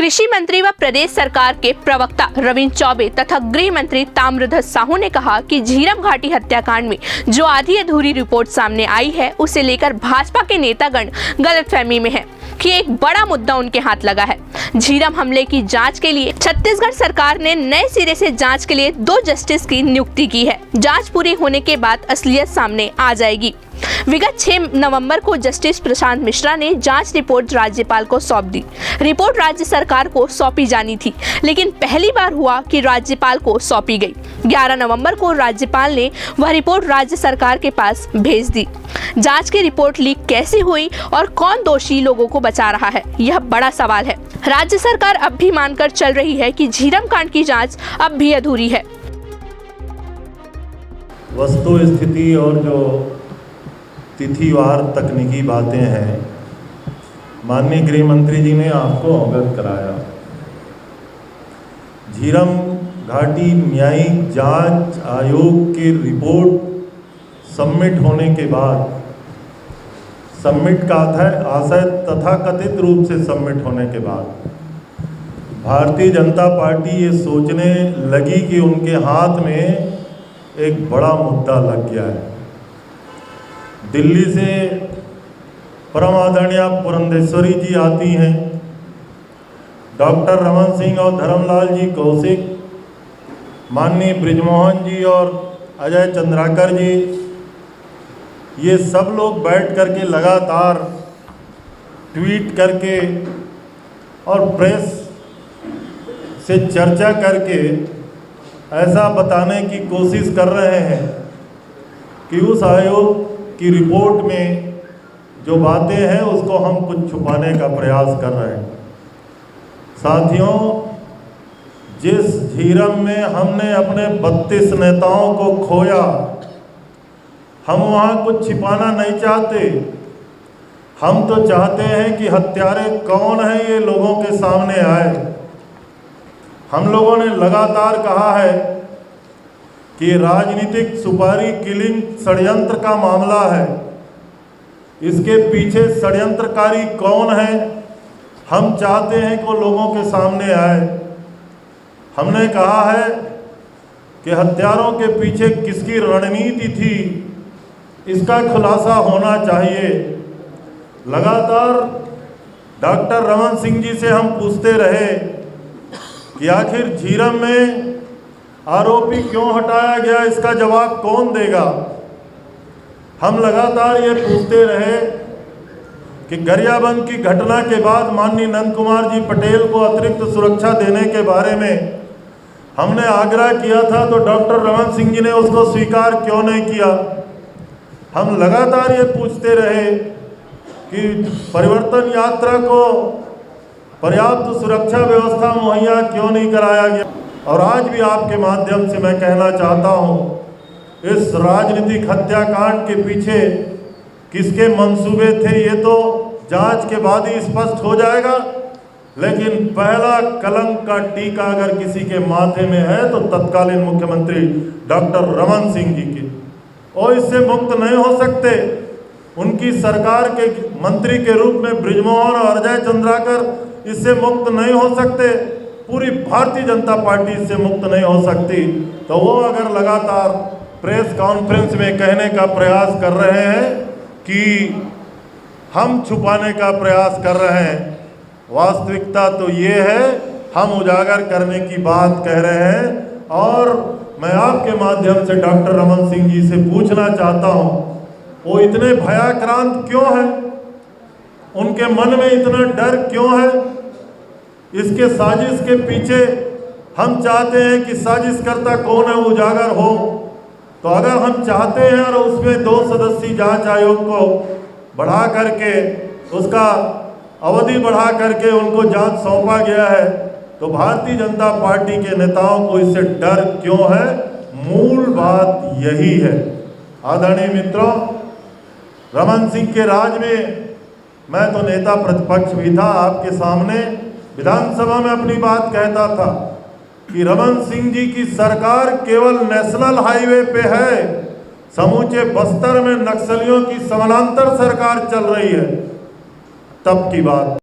कृषि मंत्री व प्रदेश सरकार के प्रवक्ता रविंद्र चौबे तथा गृह मंत्री ताम्रध्वज साहू ने कहा कि झीरम घाटी हत्याकांड में जो आधी अधूरी रिपोर्ट सामने आई है, उसे लेकर भाजपा के नेतागण गलतफहमी में है कि एक बड़ा मुद्दा उनके हाथ लगा है। झीरम हमले की जांच के लिए छत्तीसगढ़ सरकार ने नए सिरे से जांच के लिए 2 जस्टिस की नियुक्ति की है। जांच पूरी होने के बाद असलियत सामने आ जाएगी। विगत 6 नवंबर को जस्टिस प्रशांत मिश्रा ने जांच रिपोर्ट राज्यपाल को सौंप दी। रिपोर्ट राज्य सरकार को सौंपी जानी थी, लेकिन पहली बार हुआ कि राज्यपाल को सौंपी गई। 11 नवंबर को राज्यपाल ने वह रिपोर्ट राज्य सरकार के पास भेज दी। जांच की रिपोर्ट लीक कैसे हुई और कौन दोषी लोगों को बचा रहा है, यह बड़ा सवाल है। राज्य सरकार अब भी मानकर चल रही है कि झीरम कांड की जांच अब भी अधूरी है। वस्तु स्थिति और जो तिथिवार तकनीकी बातें हैं, माननीय गृह मंत्री जी ने आपको अवगत कराया। झीरम घाटी न्यायिक जांच आयोग की रिपोर्ट सबमिट होने के बाद, सबमिट का आशय तथाकथित रूप से सबमिट होने के बाद भारतीय जनता पार्टी ये सोचने लगी कि उनके हाथ में एक बड़ा मुद्दा लग गया है। दिल्ली से परम आदरणीय पुरंदेश्वरी जी आती हैं, डॉक्टर रमन सिंह और धर्मलाल जी कौशिक, माननीय बृजमोहन जी और अजय चंद्राकर जी, ये सब लोग बैठ करके लगातार ट्वीट करके और प्रेस से चर्चा करके ऐसा बताने की कोशिश कर रहे हैं कि उस आयोग की रिपोर्ट में जो बातें हैं उसको हम कुछ छुपाने का प्रयास कर रहे हैं। साथियों, जिस झीरम में हमने अपने 32 नेताओं को खोया, हम वहाँ कुछ छिपाना नहीं चाहते। हम तो चाहते हैं कि हत्यारे कौन हैं ये लोगों के सामने आए। हम लोगों ने लगातार कहा है कि राजनीतिक सुपारी किलिंग षड्यंत्र का मामला है। इसके पीछे षड्यंत्रकारी कौन है, हम चाहते हैं कि वो लोगों के सामने आए। हमने कहा है कि हत्यारों के पीछे किसकी रणनीति थी, इसका खुलासा होना चाहिए। लगातार डॉक्टर रमन सिंह जी से हम पूछते रहे कि आखिर झीरम में आरोपी क्यों हटाया गया, इसका जवाब कौन देगा। हम लगातार ये पूछते रहे कि गरियाबंद की घटना के बाद माननीय नंद कुमार जी पटेल को अतिरिक्त सुरक्षा देने के बारे में हमने आग्रह किया था, तो डॉक्टर रमन सिंह जी ने उसको स्वीकार क्यों नहीं किया। हम लगातार ये पूछते रहे कि परिवर्तन यात्रा को पर्याप्त सुरक्षा व्यवस्था मुहैया क्यों नहीं कराया गया। और आज भी आपके माध्यम से मैं कहना चाहता हूँ, इस राजनीतिक हत्याकांड के पीछे किसके मंसूबे थे ये तो जांच के बाद ही स्पष्ट हो जाएगा, लेकिन पहला कलंक का टीका अगर किसी के माथे में है तो तत्कालीन मुख्यमंत्री डॉक्टर रमन सिंह जी की, और इससे मुक्त नहीं हो सकते। उनकी सरकार के मंत्री के रूप में बृजमोहन और अजय चंद्राकर इससे मुक्त नहीं हो सकते। पूरी भारतीय जनता पार्टी इससे मुक्त नहीं हो सकती। तो वो अगर लगातार प्रेस कॉन्फ्रेंस में कहने का प्रयास कर रहे हैं कि हम छुपाने का प्रयास कर रहे हैं, वास्तविकता तो ये है हम उजागर करने की बात कह रहे हैं। और मैं आपके माध्यम से डॉक्टर रमन सिंह जी से पूछना चाहता हूँ, वो इतने भयाक्रांत क्यों हैं, उनके मन में इतना डर क्यों है। इसके साजिश के पीछे हम चाहते हैं कि साजिशकर्ता कौन है उजागर हो। तो अगर हम चाहते हैं और उसमें 2 सदस्यीय जांच आयोग को बढ़ा करके, उसका अवधि बढ़ा करके उनको जांच सौंपा गया है, तो भारतीय जनता पार्टी के नेताओं को इससे डर क्यों है। मूल बात यही है। आदरणीय मित्रों, रमन सिंह के राज में मैं तो नेता प्रतिपक्ष भी था, आपके सामने विधानसभा में अपनी बात कहता था कि रमन सिंह जी की सरकार केवल नेशनल हाईवे पे है, समूचे बस्तर में नक्सलियों की समानांतर सरकार चल रही है। तब की बात।